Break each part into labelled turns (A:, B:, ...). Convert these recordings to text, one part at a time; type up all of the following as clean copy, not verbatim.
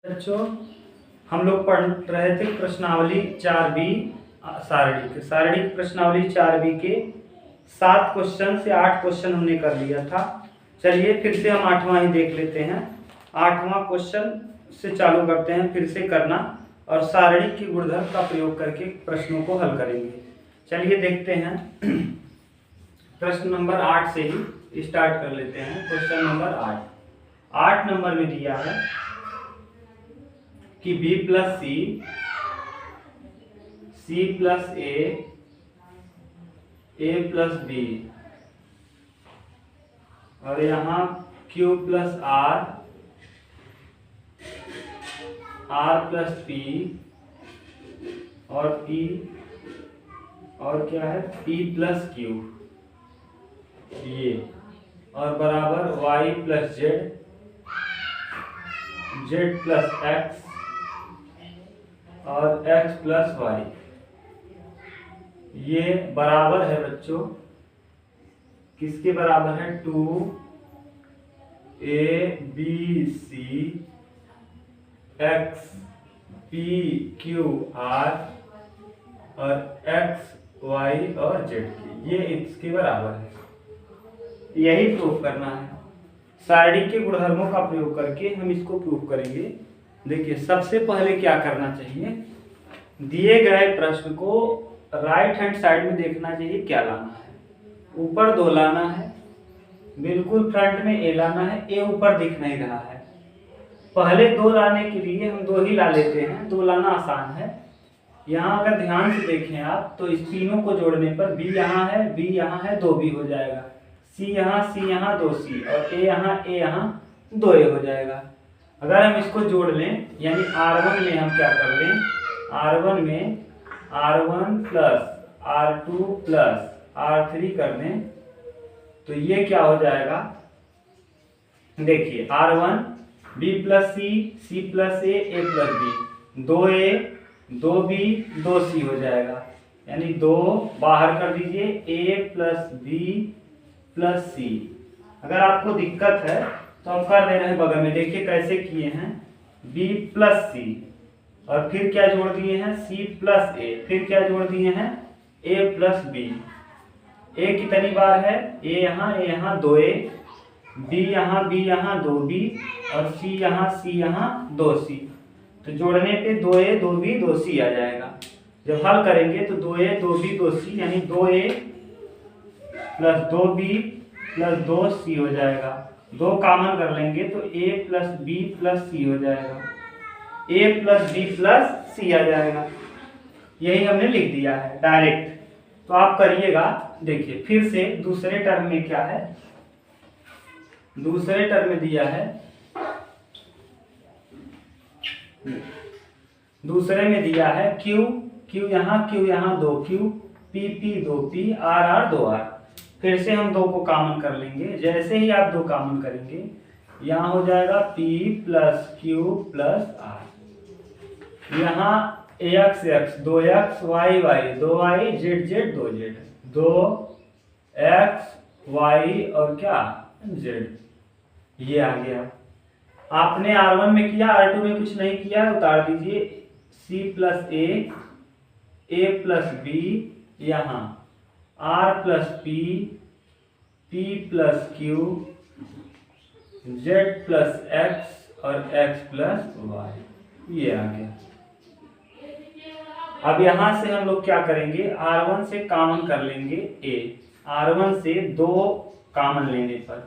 A: बच्चों, हम लोग पढ़ रहे थे प्रश्नावली 4B सारणिक प्रश्नावली 4B के 7 क्वेश्चन से 8 क्वेश्चन हमने कर लिया था। चलिए फिर से हम 8वां ही देख लेते हैं। 8वां क्वेश्चन से चालू करते हैं फिर से करना और सारणिक के गुणधर्म का प्रयोग करके प्रश्नों को हल करेंगे। चलिए देखते हैं। प्रश्न नंबर 8 से ही स्टार्ट कर लेते हैं। क्वेश्चन नंबर 8 नंबर में दिया है कि b plus C, C plus A plus B और यहाँ q plus R plus P और p और क्या है p प्लस क्यू ये और बराबर y plus Z plus x और x प्लस वाई। ये बराबर है बच्चों किसके बराबर है 2abc x p q r और x y और z के, ये इसके बराबर है। यही प्रूफ करना है। सारणी के गुणधर्मों का प्रयोग करके हम इसको प्रूफ करेंगे। देखिए सबसे पहले क्या करना चाहिए, दिए गए प्रश्न को राइट हैंड साइड में देखना चाहिए क्या लाना है। ऊपर 2 लाना है, बिल्कुल फ्रंट में ए लाना है। ए ऊपर दिख नहीं रहा है। पहले 2 लाने के लिए हम 2 ही ला लेते हैं, 2 लाना आसान है। यहाँ अगर ध्यान से देखें आप तो इस तीनों को जोड़ने पर बी यहाँ है, बी यहाँ है, 2b हो जाएगा। सी यहाँ 2c और ए यहाँ 2a हो जाएगा। अगर हम इसको जोड़ लें यानी R1 में हम क्या कर लें, R1 में R1 plus R2 plus R3 कर दें तो ये क्या हो जाएगा। देखिए R1 B plus C, C plus A plus B, 2a 2b 2c हो जाएगा। यानी 2 बाहर कर दीजिए, a प्लस बी प्लस सी। अगर आपको दिक्कत है तो हम कर दे रहे हैं बगल में। देखिए कैसे किए हैं, b प्लस सी और फिर क्या जोड़ दिए हैं c प्लस ए, फिर क्या जोड़ दिए हैं a प्लस बी। a कितनी बार है, a यहाँ 2a, b यहाँ 2b और c यहाँ 2c। तो जोड़ने पे 2a 2b 2c आ जाएगा। जब हल करेंगे तो 2a 2b 2c यानी 2a plus 2b plus 2c हो जाएगा। 2 कॉमन कर लेंगे तो a प्लस बी प्लस सी हो जाएगा, a प्लस बी प्लस सी आ जाएगा। यही हमने लिख दिया है डायरेक्ट। तो आप करिएगा। देखिए फिर से दूसरे टर्म में क्या है, दूसरे टर्म में दिया है, दूसरे में दिया है q यहाँ 2q, p 2p, r 2r। फिर से हम 2 को कॉमन कर लेंगे। जैसे ही आप 2 कॉमन करेंगे यहाँ हो जाएगा p plus q plus r। यहाँ ax 2x, y 2y, z 2z, 2x y और क्या z। ये आ गया। आपने R1 में किया, R2 में कुछ नहीं किया, उतार दीजिए। c plus a plus b, यहाँ r plus p plus q, z plus x और x प्लस y। ये आ गया। अब यहां से हम लोग क्या करेंगे, R1 से कॉमन कर लेंगे a। R1 से 2 कॉमन लेने पर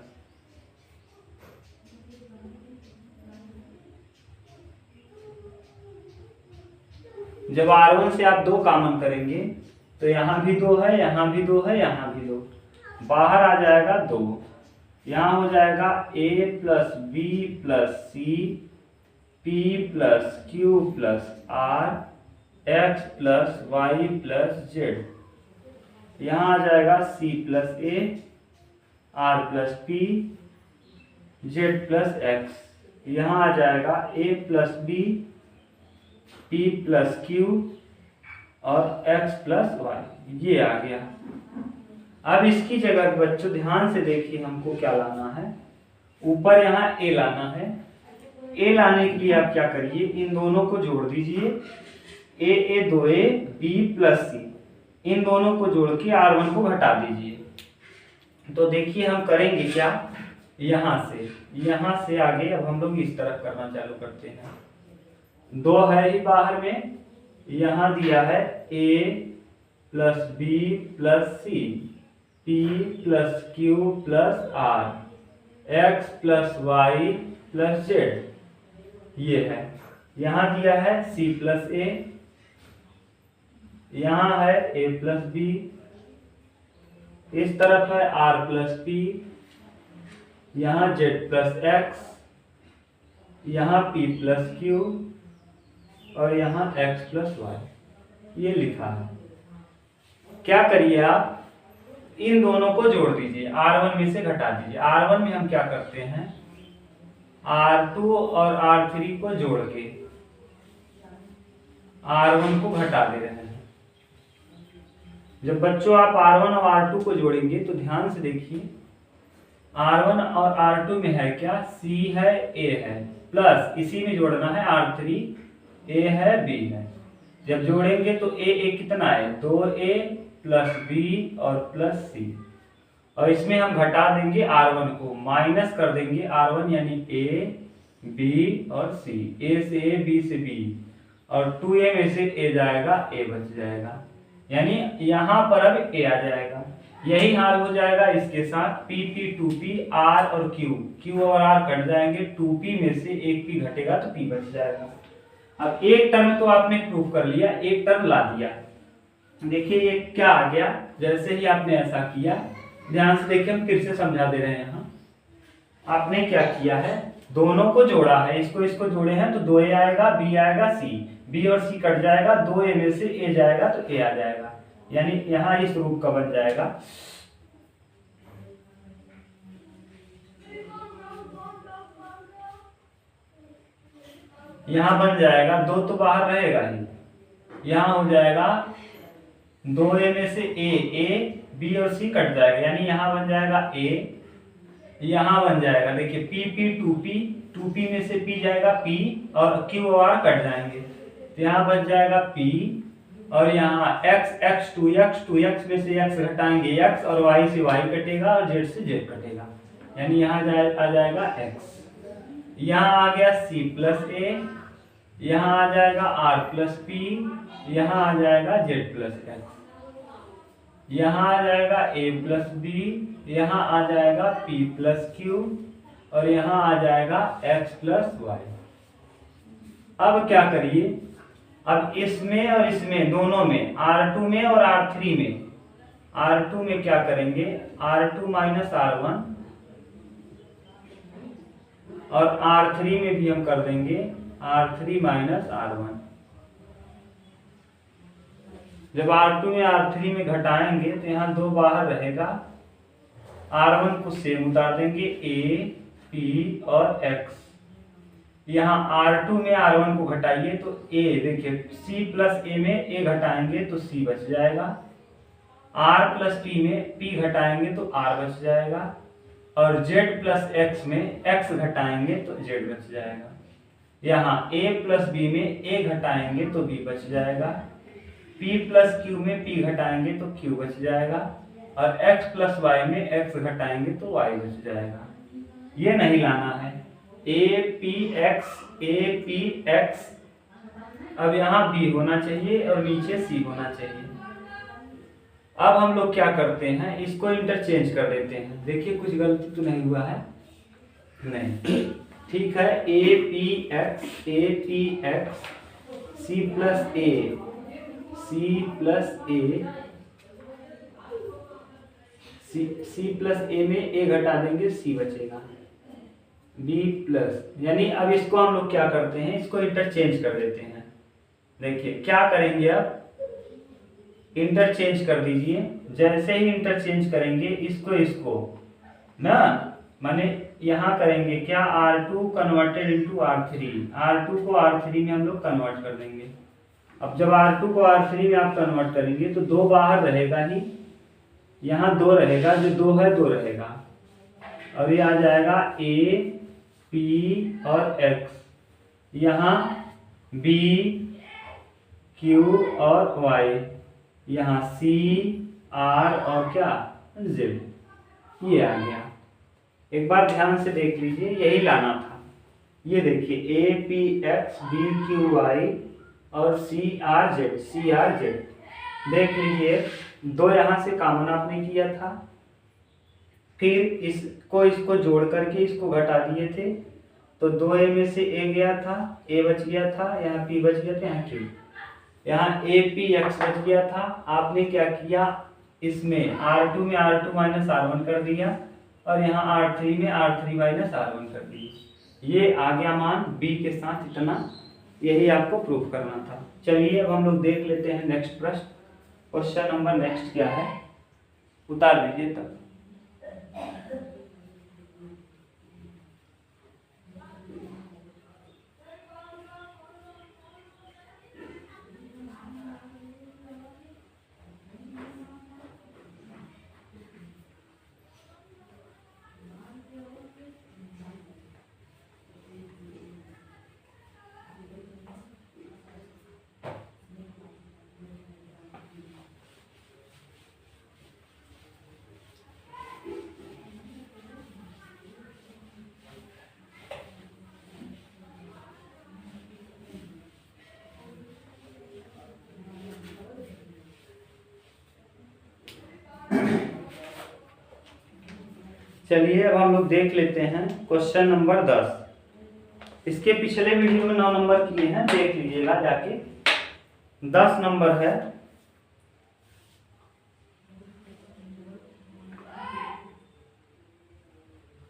A: जब R1 से आप 2 कॉमन करेंगे तो यहाँ भी 2 है, यहाँ भी 2 है, यहाँ भी 2, बाहर आ जाएगा 2। यहाँ हो जाएगा a plus b plus c, p plus q plus r, x plus y plus z। यहाँ आ जाएगा c plus a, r plus p, z plus x। यहाँ आ जाएगा a plus b, p plus q और x प्लस y। ये आ गया। अब इसकी जगह बच्चों ध्यान से देखिए हमको क्या लाना है, ऊपर यहाँ a लाना है ए लाने के लिए आप क्या करिए, इन दोनों को जोड़ दीजिए, ए 2a b प्लस सी, इन दोनों को जोड़ के R1 को घटा दीजिए। तो देखिए हम करेंगे क्या, यहाँ से आगे अब हम लोग इस तरफ करना चालू करते हैं। 2 है ही बाहर में, यहाँ दिया है a plus b plus C, p plus q plus r, x plus y plus z, ये है। यहाँ दिया है c प्लस a, यहाँ है a प्लस b, इस तरफ है r प्लस p, यहाँ z प्लस x, यहाँ p प्लस q और यहाँ x प्लस y, ये लिखा है। क्या करिए आप, इन दोनों को जोड़ दीजिए, R1 में से घटा दीजिए। R1 में हम क्या करते हैं, R2 और R3 को जोड़ के R1 को घटा दे रहे हैं। जब बच्चों आप R1 और R2 को जोड़ेंगे तो ध्यान से देखिए, R1 और R2 में है क्या, C है A है, प्लस इसी में जोड़ना है R3, A है B है। जब जोड़ेंगे तो A कितना है, 2A प्लस B और प्लस C, और इसमें हम घटा देंगे R1 को, माइनस कर देंगे R1 यानी A B और C, A से A B से B, और 2A में से A जाएगा, A बच जाएगा, यानी यहाँ पर अब A आ जाएगा। यही हाल हो जाएगा इसके साथ, P 2P, R और Q और R कट जाएंगे, 2P में से एक P घटेगा तो P बच जाएगा। अब एक टर्म तो आपने प्रूव कर लिया, एक टर्म ला दिया। देखिए ये क्या आ गया, जैसे ही आपने ऐसा किया, ध्यान से देखिए हम फिर से समझा दे रहे हैं। यहाँ आपने क्या किया है, दोनों को जोड़ा है, इसको जोड़े हैं तो 2a आएगा, b आएगा, c, b और c कट जाएगा, 2a में से a जाएगा तो a आ जाएगा, यानी यहाँ इस रूप का बन जाएगा। यहाँ बन जाएगा, 2 तो बाहर रहेगा ही, यहाँ हो जाएगा 2a में से a b और c कट जाएगा, यानी यहाँ बन जाएगा a, यहाँ बन जाएगा देखिए p 2p में से p जाएगा p और q और r कट जाएंगे, तो यहाँ बच जाएगा p, और यहाँ x 2x में से x घटाएंगे x, और y से y कटेगा और z से z कटेगा, यानी यहाँ आ जाएगा x। यहाँ आ गया c प्लस a, यहाँ आ जाएगा r प्लस p, यहाँ आ जाएगा z प्लस x, यहाँ आ जाएगा a प्लस b, यहाँ आ जाएगा p प्लस q, और यहाँ आ जाएगा x प्लस y। अब क्या करिए, अब इसमें और इसमें दोनों में, R2 में और R3 में, R2 में क्या करेंगे, R2 माइनस R1, और R3 में भी हम कर देंगे R3 माइनस R1। जब R2 में R3 में घटाएंगे तो यहाँ 2 बाहर रहेगा, R1 को सेम उतार देंगे, A P और X। यहाँ R2 में R1 को घटाइए तो A, देखिए C प्लस A में A घटाएंगे तो C बच जाएगा, R प्लस P में P घटाएंगे तो R बच जाएगा, और Z प्लस X में X घटाएंगे तो Z बच जाएगा। यहाँ A प्लस B में A घटाएंगे तो B बच जाएगा, P प्लस Q में P घटाएंगे तो Q बच जाएगा, और X प्लस Y में X घटाएंगे तो Y बच जाएगा। ये नहीं लाना है, APX, अब यहाँ B होना चाहिए और नीचे C होना चाहिए। अब हम लोग क्या करते हैं, इसको इंटरचेंज कर देते हैं। देखिए कुछ गलती तो नहीं हुआ है, नहीं, ठीक है। APX C प्लस A में A घटा देंगे, C बचेगा, B प्लस, यानी अब इसको हम लोग क्या करते हैं, इसको इंटरचेंज कर देते हैं। देखिए क्या करेंगे, अब इंटरचेंज कर दीजिए। जैसे ही इंटरचेंज करेंगे इसको ना, माने यहाँ करेंगे क्या, R2 converted into R3, R2 को R3 में हम लोग कन्वर्ट कर देंगे। अब जब R2 को R3 में आप कन्वर्ट करेंगे तो 2 बाहर रहेगा ही, यहाँ 2 रहेगा, जो 2 है 2 रहेगा, और ये आ जाएगा A P और X, यहाँ बी क्यू और वाई, यहाँ सी आर और क्या जेड, ये आ गया। एक बार ध्यान से देख लीजिए, यही लाना था। ये देखिए A P X B Q Y और सी आर जेड। देख लीजिए, दो यहाँ से कॉमन आपने किया था, फिर इसको जोड़ करके इसको घटा दिए थे, तो 2a में से a गया था, a बच गया था, यहाँ p बच गया था, यहाँ q, यहाँ a p x बच गया था। आपने क्या किया, इसमें r2 में r2 माइनस r1 कर दिया और यहाँ r3 में r3 माइनस r1 कर दिया। ये आ गया मान b के साथ इतना, यही आपको प्रूफ करना था। चलिए अब हम लोग देख लेते हैं नेक्स्ट प्रश्न। क्वेश्चन नंबर नेक्स्ट क्या है, उतार दीजिए तब। चलिए अब हम लोग देख लेते हैं क्वेश्चन नंबर 10। इसके पिछले वीडियो में 9 नंबर किए हैं, देख लीजिएगा जाके। 10 नंबर है,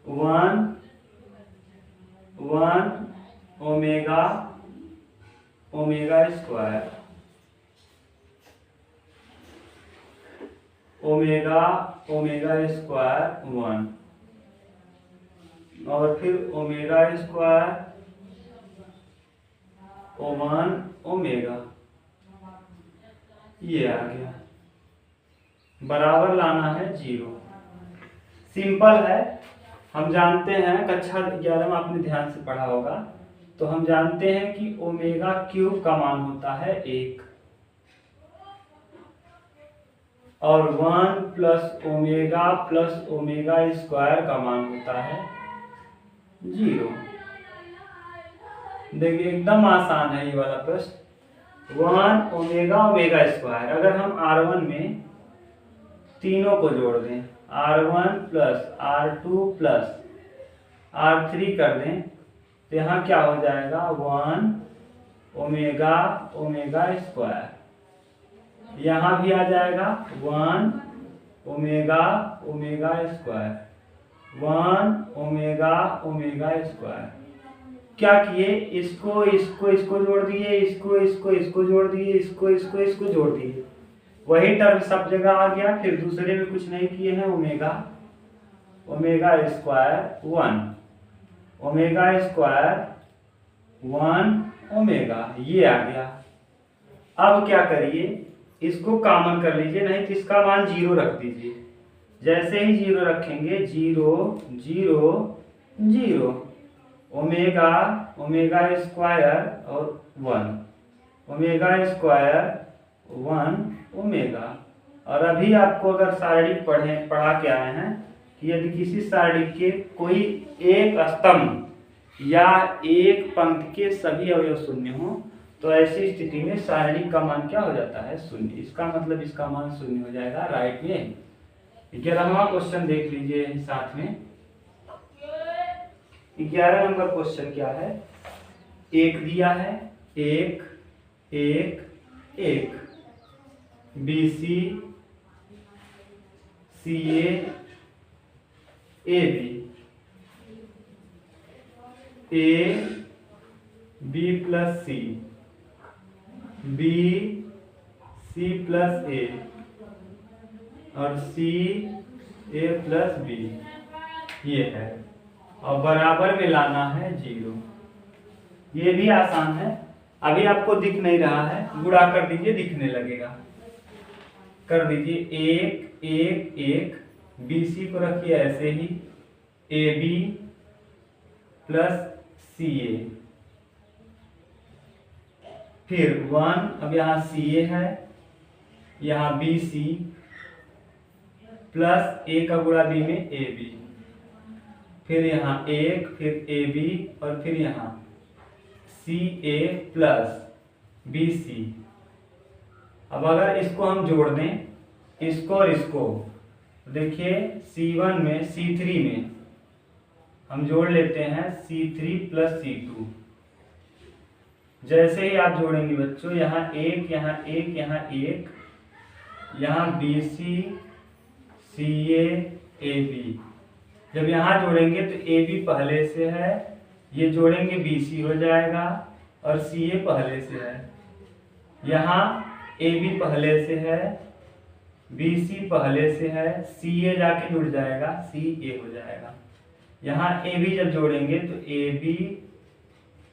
A: one omega square omega square 1 और फिर ओमेगा स्क्वायर 1 ओमेगा, ये आ गया। बराबर लाना है 0। सिंपल है, हम जानते हैं, कक्षा 11 में आपने ध्यान से पढ़ा होगा, तो हम जानते हैं कि ओमेगा क्यूब का मान होता है 1 और 1 प्लस ओमेगा स्क्वायर का मान होता है 0। देखिए एकदम आसान है ये वाला प्रश्न। 1 ओमेगा स्क्वायर, अगर हम R1 में तीनों को जोड़ दें, R1 plus R2 plus R3 कर दें, तो यहाँ क्या हो जाएगा, 1 ओमेगा स्क्वायर। यहाँ भी आ जाएगा 1 ओमेगा स्क्वायर, 1 ओमेगा स्क्वायर। क्या किए, इसको जोड़ दिए, इसको जोड़ दिए, इसको जोड़ दिए, वही टर्म सब जगह आ गया। फिर दूसरे में कुछ नहीं किए हैं, ओमेगा स्क्वायर 1 ओमेगा, ये आ गया। अब क्या करिए, इसको कॉमन कर लीजिए, नहीं तो इसका मान 0 रख दीजिए। जैसे ही 0 रखेंगे, 0 ओमेगा स्क्वायर और 1 ओमेगा स्क्वायर 1 ओमेगा। और अभी आपको अगर शारीरिक पढ़ा के आए हैं कि यदि किसी शारीरिक के कोई एक स्तंभ या एक पंक्ति के सभी अवयव शून्य हो, तो ऐसी स्थिति में शारीरिक का मान क्या हो जाता है, 0। इसका मतलब इसका मान 0 हो जाएगा, राइट में। 11वां क्वेश्चन देख लीजिए साथ में। 11 नंबर क्वेश्चन क्या है, एक दिया है, 1 BC CA AB B plus C B C plus A और C A प्लस B, ये है। और बराबर में लाना है 0। ये भी आसान है, अभी आपको दिख नहीं रहा है, गुणा कर दीजिए, दिखने लगेगा। कर दीजिए 1 BC को रखिए ऐसे ही, AB प्लस CA फिर 1, अब यहाँ सी ए है, यहाँ बी सी प्लस ए का गुणा बी में ए बी, फिर यहाँ 1, फिर ए बी और फिर यहाँ सी ए प्लस बी सी। अब अगर इसको हम जोड़ दें, इसको और इसको, देखिए C1 में C3 में हम जोड़ लेते हैं C3 प्लस C2। जैसे ही आप जोड़ेंगे बच्चों, यहाँ 1, यहाँ 1, यहाँ 1, यहाँ BC CA AB, जब यहाँ जोड़ेंगे तो AB पहले से है, ये जोड़ेंगे BC हो जाएगा और CA पहले से है, यहाँ AB पहले से है, BC पहले से है, CA जाके जुड़ जाएगा, CA हो जाएगा। यहाँ AB जब जोड़ेंगे तो AB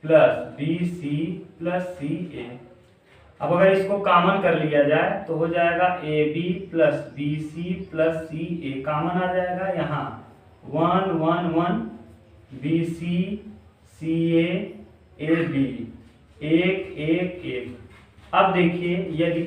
A: plus BC plus CA। अब अगर इसको कॉमन कर लिया जाए तो हो जाएगा AB plus BC plus CA, common आ जाएगा। यहाँ 1 1 1 BC CA AB 1 1 1। अब देखिए, यदि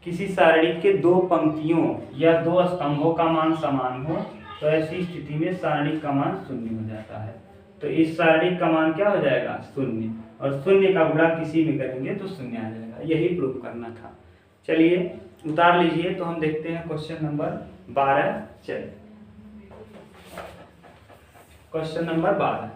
A: किसी सारणी के दो पंक्तियों या दो स्तंभों का मान समान हो तो ऐसी स्थिति में सारणी का मान 0 हो जाता है। तो इस सारणी का मान क्या हो जाएगा? 0, और 0 का गुणा किसी में करेंगे तो 0 आ जाएगा। यही प्रूफ करना था। चलिए उतार लीजिए, तो हम देखते हैं क्वेश्चन नंबर 12। चलिए क्वेश्चन नंबर 12।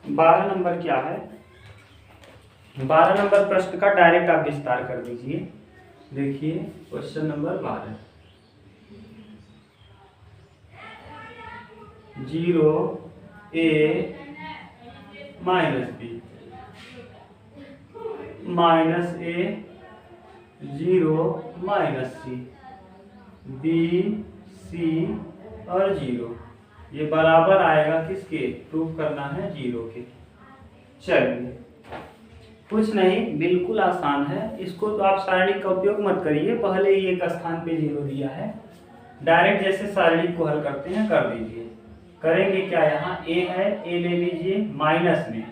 A: बारह नंबर क्या है? 12 नंबर प्रश्न का डायरेक्ट आप विस्तार कर दीजिए। देखिए question number 12, 0 A minus B minus A 0 minus C B C और 0, ये बराबर आएगा किसके? प्रूफ करना है 0 के। चलिए कुछ नहीं, बिल्कुल आसान है। इसको तो आप सारणी का उपयोग मत करिए, पहले ही एक स्थान पे 0 दिया है, डायरेक्ट जैसे सारणी को हल करते हैं कर दीजिए। करेंगे क्या? यहाँ a है, a ले लीजिए माइनस में,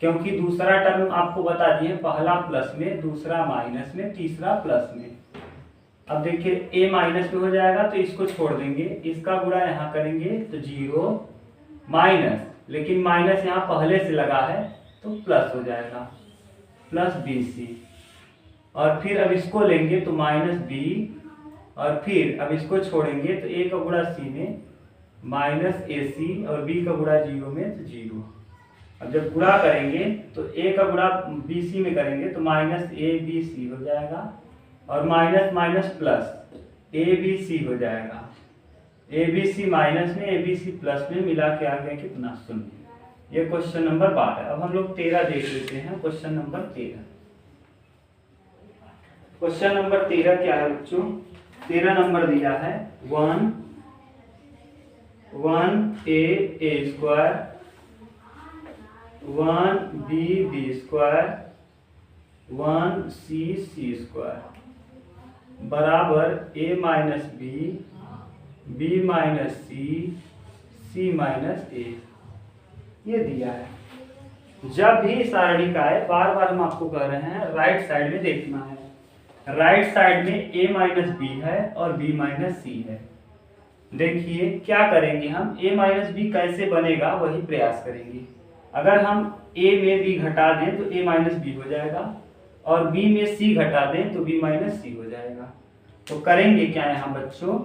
A: क्योंकि दूसरा टर्म आपको बता दिए, पहला प्लस में, दूसरा माइनस में, तीसरा प्लस में। अब देखिए a माइनस में हो जाएगा तो इसको छोड़ देंगे, इसका गुणा यहाँ करेंगे तो 0 माइनस, लेकिन माइनस यहाँ पहले से लगा है तो प्लस हो जाएगा, प्लस BC। और फिर अब इसको लेंगे तो माइनस B, और फिर अब इसको छोड़ेंगे तो a का गुणा C में माइनस AC और B का गुणा 0 में तो 0। अब जब गुणा करेंगे तो a का गुणा BC में करेंगे तो माइनस ABC हो जाएगा, और माइनस माइनस प्लस ABC हो जाएगा। ABC माइनस में ABC प्लस में मिला के आ गया कितना? 0। ये क्वेश्चन नंबर 12। अब हम लोग 13 देख लेते हैं। क्वेश्चन नंबर 13, क्वेश्चन नंबर 13 क्या है बच्चों? 13 नंबर दिया है 1 1A square 1B square 1C square बराबर A minus B minus C minus A, ये दिया है। जब भी सारणी का है, बार बार हम आपको कह रहे हैं राइट साइड में देखना है। राइट साइड में A माइनस B है और B माइनस C है। देखिए क्या करेंगे हम, A माइनस B कैसे बनेगा वही प्रयास करेंगे। अगर हम A में B घटा दें तो A माइनस B हो जाएगा, और B में C घटा दें तो B माइनस C हो जाएगा। तो करेंगे क्या यहाँ बच्चों?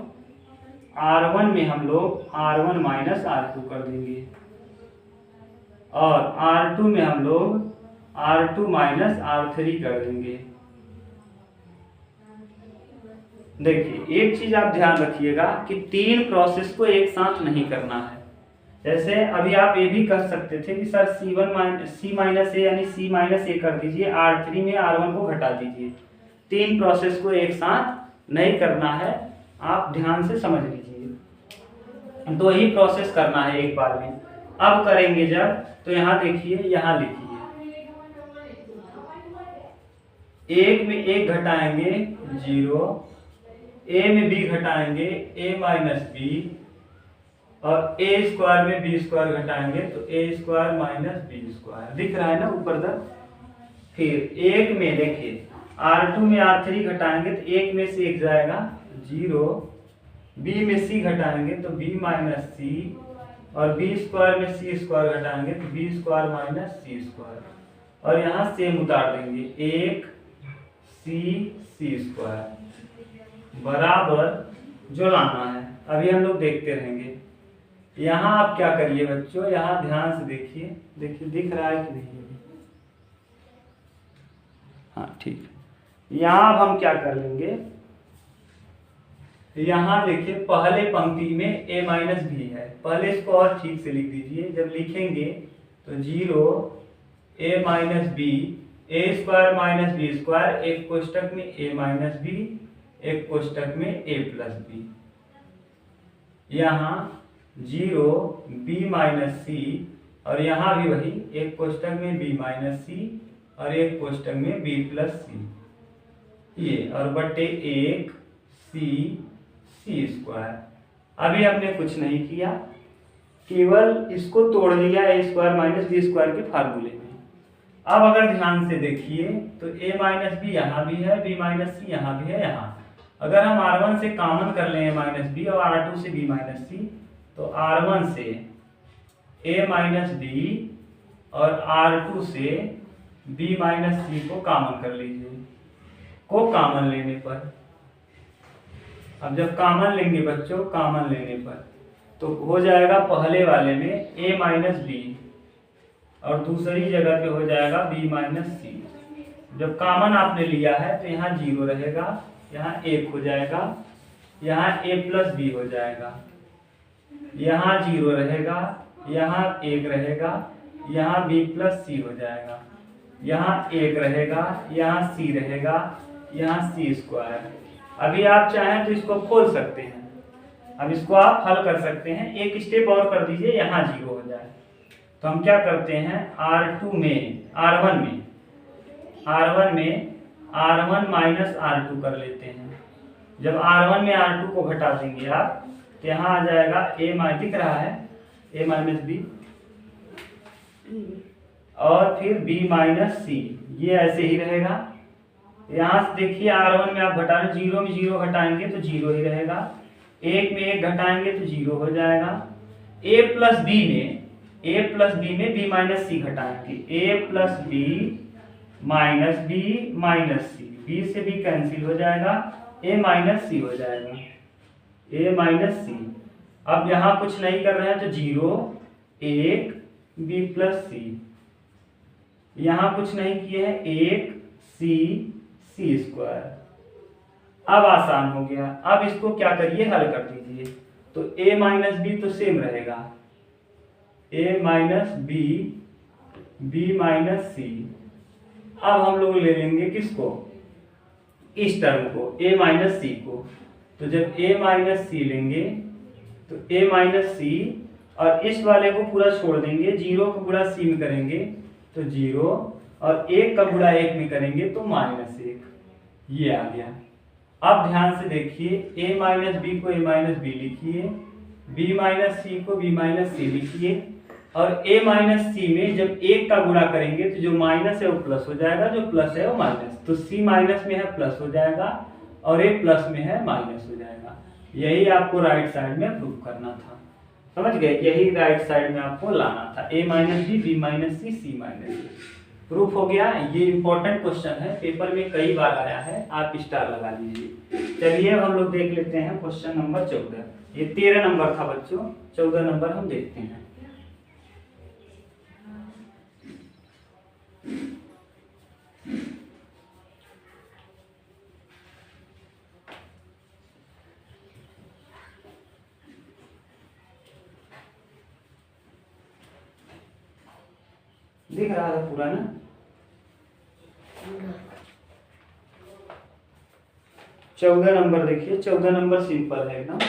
A: R1 में हम लोग R1 माइनस R2 कर देंगे, और R2 में हम लोग R2 माइनस R3 कर देंगे। देखिए एक चीज आप ध्यान रखिएगा कि 3 प्रोसेस को एक साथ नहीं करना है। जैसे अभी आप ये भी कर सकते थे कि सर सी माइनस ए यानी सी माइनस ए कर दीजिए, R3 में R1 को घटा दीजिए। तीन प्रोसेस को एक साथ नहीं करना है, आप ध्यान से समझ लीजिए। तो यही प्रोसेस करना है एक बार में। अब करेंगे जब, तो यहाँ देखिए, यहाँ लिखिए, एक में एक घटाएंगे 0, ए में बी घटाएंगे a माइनस बी, और ए स्क्वायर में बी स्क्वायर घटाएंगे तो ए स्क्वायर माइनस बी स्क्वायर। दिख रहा है ना ऊपर तक। फिर एक में देखिए R2 में R3 घटाएंगे तो एक में से एक जाएगा 0, बी में c घटाएंगे तो b माइनस सी, और बी स्क्वायर में सी स्क्वायर घटाएंगे तो बी स्क्वायर माइनस सी स्क्वायर, और यहाँ सेम उतार देंगे, एक सी स्क्वायर बराबर जो लाना है। अभी हम लोग देखते रहेंगे। यहाँ आप क्या करिए बच्चों, यहाँ ध्यान से देखिए, देखिए दिख रहा है कि नहीं? हाँ ठीक। यहाँ अब हम क्या कर लेंगे, यहाँ देखिए पहले पंक्ति में a माइनस बी है, पहले इसको और ठीक से लिख दीजिए। जब लिखेंगे तो 0 a minus B, A square minus B square, एक कोष्टक में a माइनस बी, एक कोष्टक में a प्लस बी। यहाँ 0 b माइनस सी, और यहाँ भी वही, एक कोष्टक में b माइनस सी और एक कोष्टक में b प्लस सी, ये, और बटे एक सी स्क्वायर। अभी हमने कुछ नहीं किया, केवल इसको तोड़ दिया a square minus B square के फार्मूले में। अब अगर ध्यान से देखिए तो a माइनस बी यहाँ भी है, b माइनस सी यहाँ भी है। यहाँ अगर हम R1 से कॉमन कर लें a माइनस बी और R2 से b माइनस सी, तो R1 से a माइनस बी और R2 से b माइनस सी को कॉमन कर लीजिए। को कॉमन लेने पर, अब जब कॉमन लेंगे बच्चों, कॉमन लेने पर तो हो जाएगा पहले वाले में a माइनस बी, और दूसरी जगह पे हो जाएगा b माइनस सी। जब कॉमन आपने लिया है तो यहाँ 0 रहेगा, यहाँ 1 हो जाएगा, यहाँ a प्लस बी हो जाएगा, यहाँ 0 रहेगा, यहाँ 1 रहेगा, यहाँ b प्लस सी हो जाएगा, यहाँ 1 रहेगा, यहाँ c रहेगा, यहाँ सी स्क्वायर। अभी आप चाहें तो इसको खोल सकते हैं, अब इसको आप हल कर सकते हैं। एक स्टेप और कर दीजिए, यहाँ 0 हो जाए तो हम क्या करते हैं, R1 में R1 माइनस R2 कर लेते हैं। जब R1 में R2 को घटा देंगे आप तो यहाँ आ जाएगा a माइनस, दिख रहा है a माइनस बी, और फिर b माइनस सी, ये ऐसे ही रहेगा। यहाँ से देखिए R1 में आप घटा रहे, 0 में 0 घटाएंगे तो 0 ही रहेगा, 1 में 1 घटाएंगे तो 0 हो जाएगा। a प्लस बी में b माइनस सी घटाएंगे, a plus B minus C, b से b कैंसिल हो जाएगा, a माइनस सी हो जाएगा, a माइनस सी। अब यहाँ कुछ नहीं कर रहे हैं तो 0 1 b प्लस सी, यहाँ कुछ नहीं किए हैं, 1 सी स्क्वायर। अब आसान हो गया। अब इसको क्या करिए, हल कर दीजिए। तो a माइनस बी तो सेम रहेगा, a माइनस बी माइनस सी। अब हम लोग ले लेंगे किसको, इस टर्म को, a माइनस सी को। तो जब a माइनस सी लेंगे तो a माइनस सी, और इस वाले को पूरा छोड़ देंगे, 0 को पूरा सी में करेंगे तो 0, और 1 का गुणा 1 में करेंगे तो -1, ये आ गया। अब ध्यान से देखिए, a माइनस बी को a माइनस बी लिखिए, b माइनस सी को b माइनस सी लिखिए, और a माइनस सी में जब 1 का गुणा करेंगे तो जो माइनस है वो प्लस हो जाएगा, जो प्लस है वो माइनस। तो c माइनस में है प्लस हो जाएगा, और a प्लस में है माइनस हो जाएगा। यही आपको राइट साइड में प्रूव करना था, समझ गए? यही राइट साइड में आपको लाना था, a minus B minus C, C minus C. Proof हो गया। ये इंपॉर्टेंट क्वेश्चन है, पेपर में कई बार आया है, आप स्टार लगा लीजिए। चलिए हम लोग देख लेते हैं क्वेश्चन नंबर 14। ये 13 नंबर था बच्चों, 14 नंबर हम देखते हैं। दिख रहा है पूरा ना? 14 नंबर देखिए, 14 नंबर सिंपल है एकदम।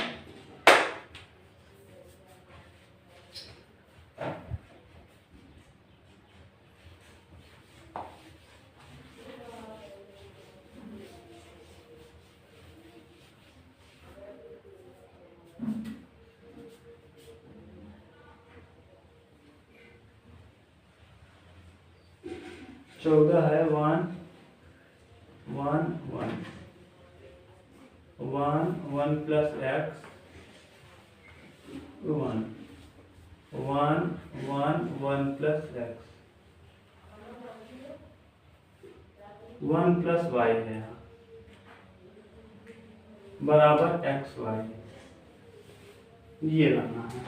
A: चौदह है 1 1 1 1 1 plus X 1 1 1 1 plus X 1 plus Y है यहाँ बराबर एक्स वाई। ये लाना है।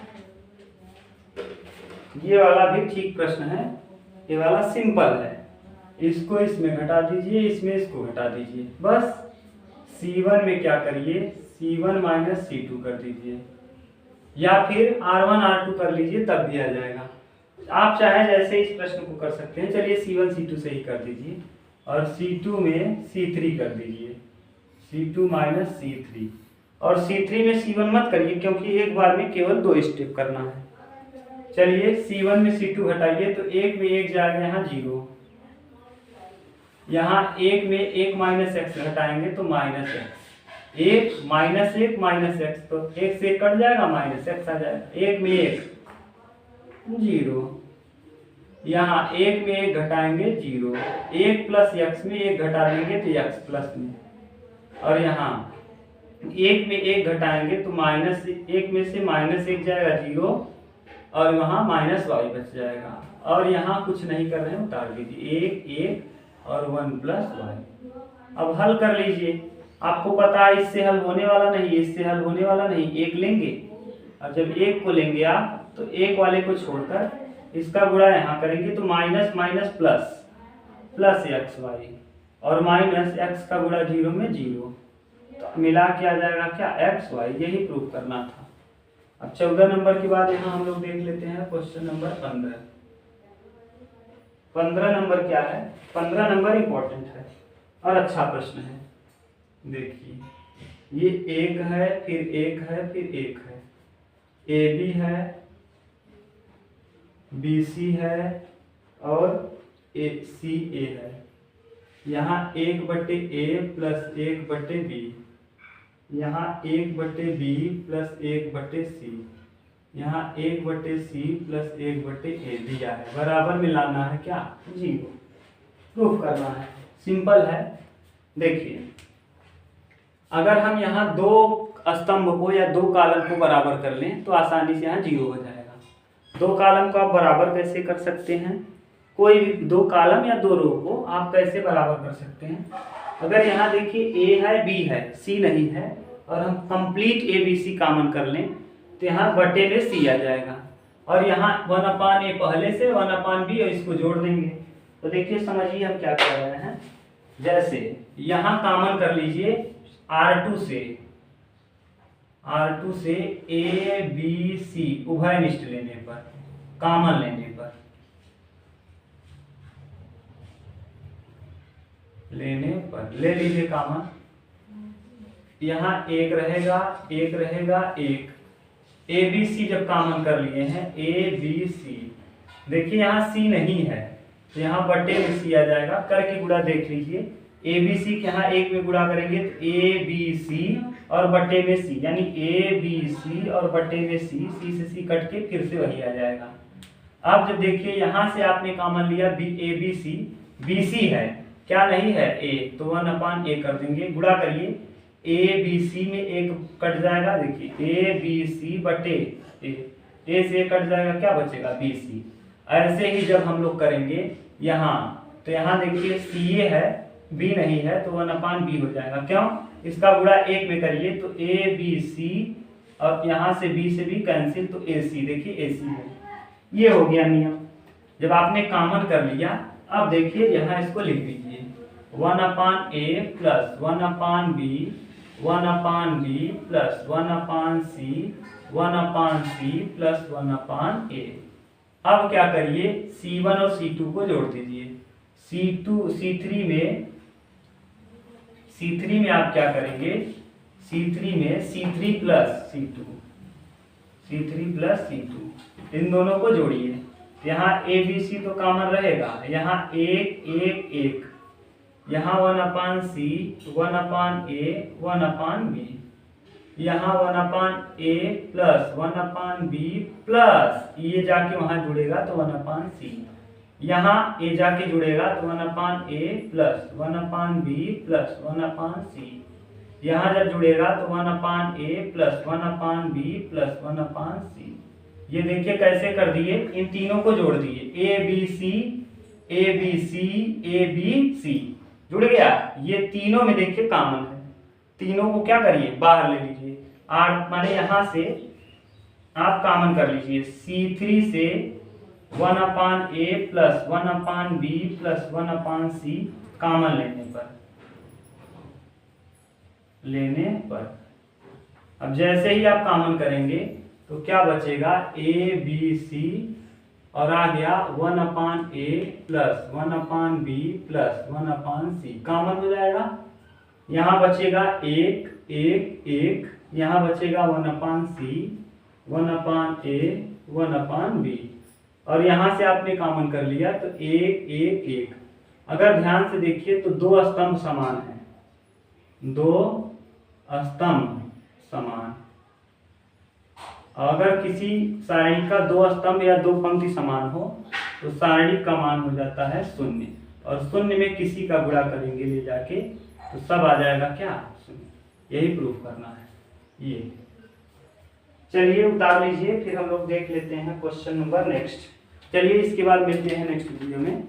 A: ये वाला भी ठीक प्रश्न है, ये वाला सिंपल है। इसको इसमें घटा दीजिए, इसमें इसको घटा दीजिए, बस C1 में क्या करिए, C1 माइनस C2 कर दीजिए, या फिर R1 R2 कर लीजिए, तब भी आ जाएगा। आप चाहे जैसे इस प्रश्न को कर सकते हैं। चलिए C1 C2 से ही कर दीजिए और C2 में C3 कर दीजिए, C2 माइनस C3, और C3 में C1 मत करिए क्योंकि एक बार में केवल 2 स्टेप करना है। चलिए C1 में C2 घटाइए तो 1 में 1 जाएगा यहाँ 0, यहाँ 1 में 1 माइनस एक्स घटाएंगे तो minus x, 1 minus 1 minus x, तो 1 से कट जाएगा, माइनस एक्स आ जाएगा। 1 में 1 0, यहाँ 1 में 1 घटाएंगे 0, 1 प्लस एक्स में 1 घटा देंगे तो एक्स प्लस में, और यहाँ 1 में 1 घटाएंगे तो माइनस 1 में से माइनस 1 जाएगा 0, और वहाँ माइनस वाई बच जाएगा। और यहाँ कुछ नहीं कर रहे हैं, उतार दीजिए 1 1 और 1 प्लस वाई। अब हल कर लीजिए। आपको पता है इससे हल होने वाला नहीं, इससे हल होने वाला नहीं, 1 लेंगे, और जब 1 को लेंगे आप तो 1 वाले को छोड़कर इसका गुणा यहाँ करेंगे तो minus minus plus plus X Y, और माइनस एक्स का गुणा 0 में 0, तो मिला के आ जाएगा क्या, एक्स वाई। यही प्रूफ करना था। अब 14 नंबर की बात यहाँ हम लोग देख लेते हैं, क्वेश्चन नंबर 15। 15 नंबर क्या है, 15 नंबर इंपॉर्टेंट है और अच्छा प्रश्न है। देखिए ये 1 है, फिर 1 है, फिर 1 है, ए बी है, बी सी है, और सी ए है। यहाँ 1/a प्लस 1/b, यहाँ 1/b प्लस 1/c, यहाँ 1/c प्लस 1/a दिया है, बराबर में लाना है क्या, 0। प्रूफ करना है, सिंपल है। देखिए अगर हम यहाँ 2 स्तंभ को या 2 कॉलम को बराबर कर लें तो आसानी से यहाँ 0 हो जाएगा। 2 कॉलम को आप बराबर कैसे कर सकते हैं, कोई भी 2 कॉलम या 2 रो को आप कैसे बराबर कर सकते हैं। अगर यहाँ देखिए a है, b है, c नहीं है, और हम complete a b c common कर लें तो यहाँ बटे में c आ जाएगा, और यहाँ 1/a पहले से 1/b और इसको जोड़ देंगे। तो देखिए समझिए हम क्या कर रहे हैं। जैसे यहाँ कॉमन कर लीजिए R2 से a b c उभय निष्ठ लेने पर, कॉमन लेने पर, ले लीजिए कॉमन। यहाँ 1 रहेगा, 1 रहेगा, 1 ए बी सी जब कॉमन कर लिए हैं, ए बी सी, देखिए यहाँ सी नहीं है तो यहाँ बटे में सी आ जाएगा। करके गुणा देख लीजिए, ए बी सी के यहाँ 1 में गुणा करेंगे तो ए बी सी और बटे में सी, यानी ए बी सी और बटे में सी, सी से सी कट के फिर से वही आ जाएगा। अब जब देखिए यहाँ से आपने कॉमन लिया A B C, B C है क्या नहीं है ए, तो 1/a कर देंगे, गुणा करिए, ए बी सी में 1 कट जाएगा, देखिए ए बी सी बटे ए से कट जाएगा, क्या बचेगा, बी सी। ऐसे ही जब हम लोग करेंगे यहाँ, तो यहाँ देखिए सी ए है, बी नहीं है, तो 1/b हो जाएगा। क्यों, इसका गुणा 1 में करिए तो ए बी सी, और यहाँ से बी से भी कैंसिल, तो ए सी, देखिए ए सी है। ये हो गया नियम। जब आपने कॉमन कर लिया, अब देखिए यहाँ इसको लिख दीजिए 1/a plus 1/b 1/b plus 1/c 1/c plus 1/a। अब क्या करिए, C1 और C2 को जोड़ दीजिए। C3 में आप क्या करेंगे, C3 में C3 प्लस C2 इन दोनों को जोड़िए। यहाँ A B C तो कॉमन रहेगा, यहाँ 1 यहाँ 1/C 1/A 1/B, यहाँ 1/A प्लस 1/B प्लस ये जाके वहां जुड़ेगा तो 1/C, यहाँ A जाके जुड़ेगा तो 1/A plus 1/B plus 1/C, यहाँ जब जुड़ेगा तो 1/A plus 1/B plus 1/C। ये देखिए कैसे कर दिए, इन तीनों को जोड़ दिए, ABC जुड़ गया। ये तीनों में देखिए कॉमन है, तीनों को क्या करिए बाहर ले लीजिए, आर माने यहाँ से आप कॉमन कर लीजिए। C3 से 1/A plus 1/B plus 1/C common लेने पर अब जैसे ही आप कॉमन करेंगे तो क्या बचेगा, ABC और आ गया 1/A plus 1/B plus 1/C common हो जाएगा। यहाँ बचेगा 1 यहाँ बचेगा 1/C 1/A 1/B और यहाँ से आपने कॉमन कर लिया तो 1 अगर ध्यान से देखिए तो दो स्तंभ समान हैं, अगर किसी सारणी का दो स्तंभ या दो पंक्ति समान हो तो सारणी का मान हो जाता है 0 और 0 में किसी का गुणा करेंगे ले जाके तो सब आ जाएगा क्या 0। यही प्रूफ करना है। ये चलिए उतार लीजिए, फिर हम लोग देख लेते हैं क्वेश्चन नंबर नेक्स्ट। चलिए इसके बाद मिलते हैं नेक्स्ट वीडियो में।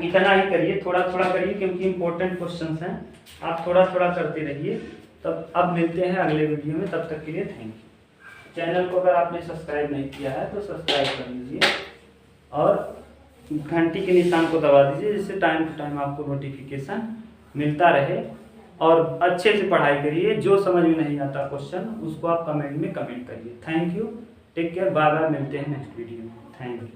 A: इतना ही करिए, थोड़ा थोड़ा करिए क्योंकि इंपॉर्टेंट क्वेश्चंस हैं, आप थोड़ा थोड़ा करते रहिए। तब अब मिलते हैं अगले वीडियो में, तब तक के लिए थैंक यू। चैनल को अगर आपने सब्सक्राइब नहीं किया है तो सब्सक्राइब कर लीजिए और घंटी के निशान को दबा दीजिए, जिससे टाइम टू टाइम आपको नोटिफिकेशन मिलता रहे। और अच्छे से पढ़ाई करिए, जो समझ में नहीं आता क्वेश्चन उसको आप कमेंट में कमेंट करिए। Thank you, take care, bye bye, मिलते हैं नेक्स्ट वीडियो में। Thank you.